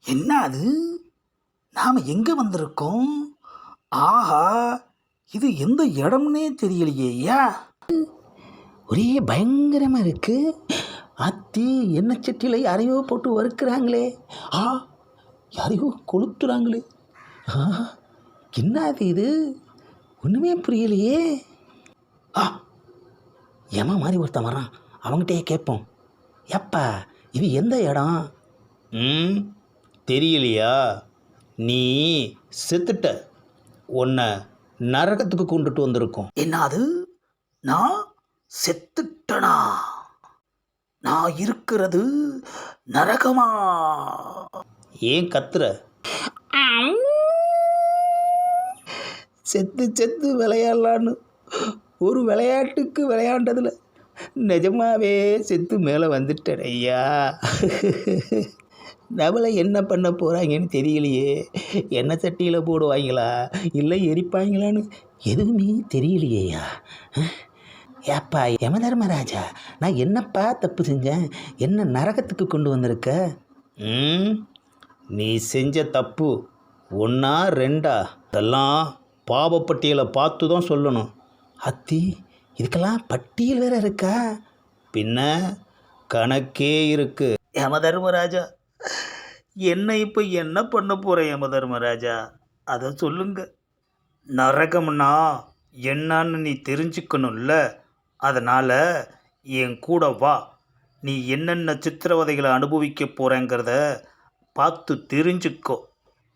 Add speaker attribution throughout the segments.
Speaker 1: என்ன அது? நாம் எங்கே வந்திருக்கோம்? ஆஹா, இது எந்த இடம்னே தெரியலையே ஐயா. ஒரே பயங்கரமாக இருக்கு. அத்தி எண்ணெய் சட்டியில் யாரையோ போட்டு வறுக்கிறாங்களே. யாரையோ கொளுத்துறாங்களே. என்ன அது இது? ஒன்றுமே புரியலையே. ஏமா மாதிரி ஒருத்தன் வரான், அவங்ககிட்டயே கேட்போம். எப்பா இது எந்த இடம்?
Speaker 2: தெரியலையா? நீ செத்துட்ட. உன்னை நரகத்துக்கு கொண்டுட்டு வந்திருக்கோம்.
Speaker 1: என்னது? நான் செத்துட்டனா? நான் இருக்கிறது நரகமா?
Speaker 2: ஏன் கத்துற?
Speaker 1: செத்து செத்து விளையாடலான்னு ஒரு விளையாட்டுக்கு விளையாண்டதில் நிஜமாவே செத்து மேலே வந்துட்டேன் ஐயா. நம்மளை என்ன பண்ண போகிறாங்கன்னு தெரியலையே. எண்ணெய் சட்டியில் போடுவாங்களா இல்லை எரிப்பாங்களான்னு எதுவுமே தெரியலையேயா. ஏப்பா யமதர்மராஜா, நான் என்னப்பா தப்பு செஞ்சேன்? என்ன நரகத்துக்கு கொண்டு வந்திருக்க?
Speaker 2: நீ செஞ்ச தப்பு 1 2 அதெல்லாம் பாவப்பட்டியலை பார்த்து தான் சொல்லணும்.
Speaker 1: அத்தி, இதுக்கெல்லாம் பட்டியல் வேற இருக்கா?
Speaker 2: பின்ன கணக்கே இருக்கு.
Speaker 1: யமதர்மராஜா, என்ன இப்போ என்ன பண்ண போகிறேன் யமதர்மராஜா? அதை சொல்லுங்க. நரகம்னா என்னன்னு நீ தெரிஞ்சுக்கணும்ல. அதனால் என் கூட வா. நீ என்னென்ன சித்திரவதைகளை அனுபவிக்க போகிறேங்கிறத பார்த்து தெரிஞ்சுக்கோ.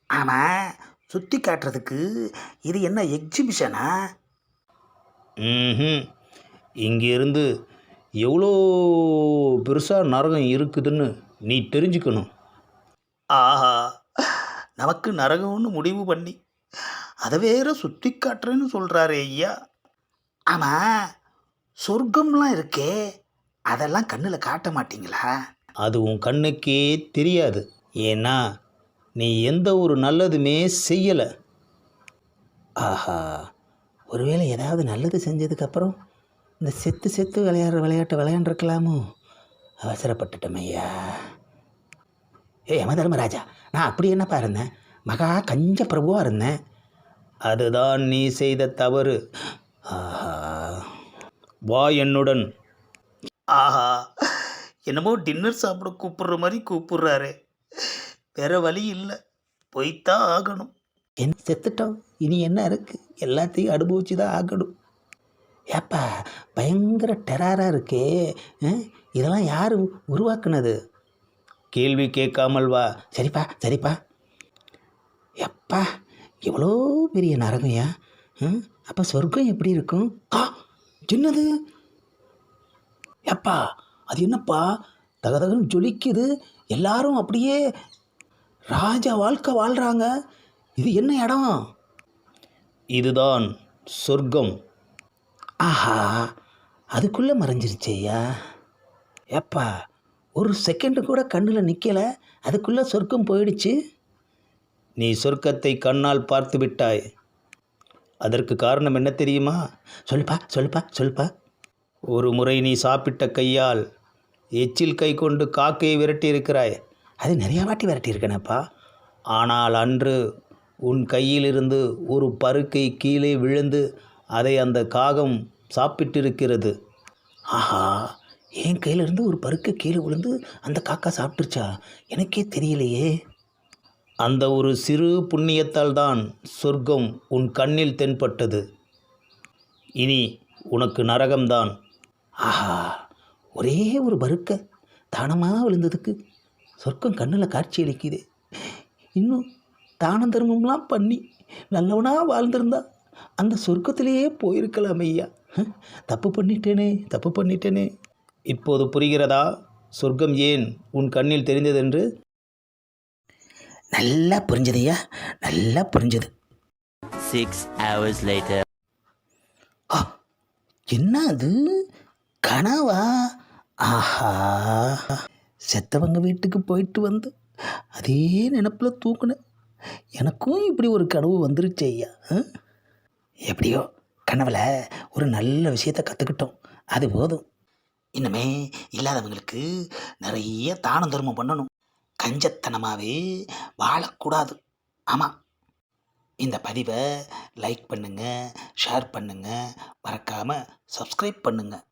Speaker 1: ஆமாம், சுற்றி காட்டுறதுக்கு இது என்ன எக்ஸிபிஷனா?
Speaker 2: இங்கேருந்து எவ்வளோ பெருசாக நரகம் இருக்குதுன்னு நீ தெரிஞ்சுக்கணும்.
Speaker 1: ஆஹா, நமக்கு நரகம்னு முடிவு பண்ணி அதை வேற சுற்றி காட்டுறேன்னு சொல்கிறாரே ஐயா. ஆமாம், சொர்க்கம்லாம் இருக்கே, அதெல்லாம் கண்ணில் காட்ட மாட்டீங்களா?
Speaker 2: அது உன் கண்ணுக்கே தெரியாது. ஏன்னா நீ எந்த ஒரு நல்லதுமே செய்யலை.
Speaker 1: ஆஹா, ஒருவேளை ஏதாவது நல்லது செஞ்சதுக்கப்புறம் இந்த செத்து செத்து விளையாடுற விளையாட்டை விளையாண்டுருக்கலாமோ? அவசரப்பட்டுட்டோம் ஐயா. யமதர்மராஜா, நான் அப்படி என்னப்பா இருந்தேன்? மகா கஞ்ச பிரபுவாக இருந்தேன்.
Speaker 2: அதுதான் நீ செய்த தவறு.
Speaker 1: ஆஹா,
Speaker 2: வா என்னுடன்.
Speaker 1: ஆஹா, என்னமோ டின்னர் சாப்பிட கூப்பிடுற மாதிரி கூப்பிடுறாரு. வேற வழி இல்லை, போய்த்தான் ஆகணும். என்ன செத்துட்டோம், இனி என்ன இருக்குது? எல்லாத்தையும் அனுபவிச்சு தான் ஆகணும். ஏப்பா பயங்கர டெரராக இருக்கே. இதெல்லாம் யார் உருவாக்குனது?
Speaker 2: கேள்வி கேட்காமல் வா.
Speaker 1: சரிப்பா சரிப்பா. எப்பா எவ்வளோ பெரிய நரகம்யா. அப்போ சொர்க்கம் எப்படி இருக்கும்? சின்னது. எப்பா அது என்னப்பா தகதகன்னு ஜொலிக்குது. எல்லாரும் அப்படியே ராஜா வாழ்க்கை வாழ்கிறாங்க. இது என்ன இடம்?
Speaker 2: இதுதான் சொர்க்கம்.
Speaker 1: ஆஹா, அதுக்குள்ளே மறைஞ்சிருச்சு ஐயா. ஏப்பா ஒரு செகண்டு கூட கண்ணில் நிற்கலை, அதுக்குள்ளே சொர்க்கம் போயிடுச்சு.
Speaker 2: நீ சொர்க்கத்தை கண்ணால் பார்த்து விட்டாய். அதற்கு காரணம் என்ன தெரியுமா?
Speaker 1: சொல்லுப்பா சொல்லுப்பா சொல்லுப்பா.
Speaker 2: ஒரு முறை நீ சாப்பிட்ட கையால் எச்சில் கை கொண்டு காக்கையை விரட்டி இருக்கிறாய்.
Speaker 1: அது நிறையா வாட்டி விரட்டியிருக்கேனப்பா.
Speaker 2: ஆனால் அன்று உன் கையிலிருந்து ஒரு பருக்கை கீழே விழுந்து அதை அந்த காகம் சாப்பிட்டிருக்கிறது.
Speaker 1: ஆஹா, என் கையிலேருந்து ஒரு பருக்கை கீழே விழுந்து அந்த காக்கா சாப்பிட்டுருச்சா? எனக்கே தெரியலையே.
Speaker 2: அந்த ஒரு சிறு புண்ணியத்தால் தான் சொர்க்கம் உன் கண்ணில் தென்பட்டது. இனி உனக்கு நரகம்தான்.
Speaker 1: ஆஹா, ஒரே ஒரு பருக்கை தானமாக விழுந்ததுக்கு சொர்க்கம் கண்ணில் காட்சி அளிக்குது. இன்னும் தானம் தர்மம்லாம் பண்ணி நல்லவனாக வாழ்ந்திருந்தா அந்த சொர்க்கத்திலேயே போயிருக்கலாம் ஐயா. தப்பு பண்ணிட்டேனே.
Speaker 2: இப்போது புரிகிறதா சொர்க்கம் ஏன் உன் கண்ணில் தெரிந்ததென்று?
Speaker 1: நல்லா புரிஞ்சது ஐயா, நல்லா புரிஞ்சது.
Speaker 3: 6 hours later.
Speaker 1: என்ன அது? கனவா? ஆஹா, செத்தவங்க வீட்டுக்கு போயிட்டு வந்து அதே நினப்பில் தூக்குனேன். எனக்கும் இப்படி ஒரு கனவு வந்துருச்சு ஐயா. எப்படியோ கனவில் ஒரு நல்ல விஷயத்தை கற்றுக்கிட்டோம், அது போதும். இன்னுமே இல்லாதவங்களுக்கு நிறைய தானம் தர்மம் பண்ணணும். கஞ்சத்தனமாகவே வாழக்கூடாது. ஆமாம். இந்த பதிவை லைக் பண்ணுங்கள், ஷேர் பண்ணுங்கள், மறக்காமல் சப்ஸ்கிரைப் பண்ணுங்கள்.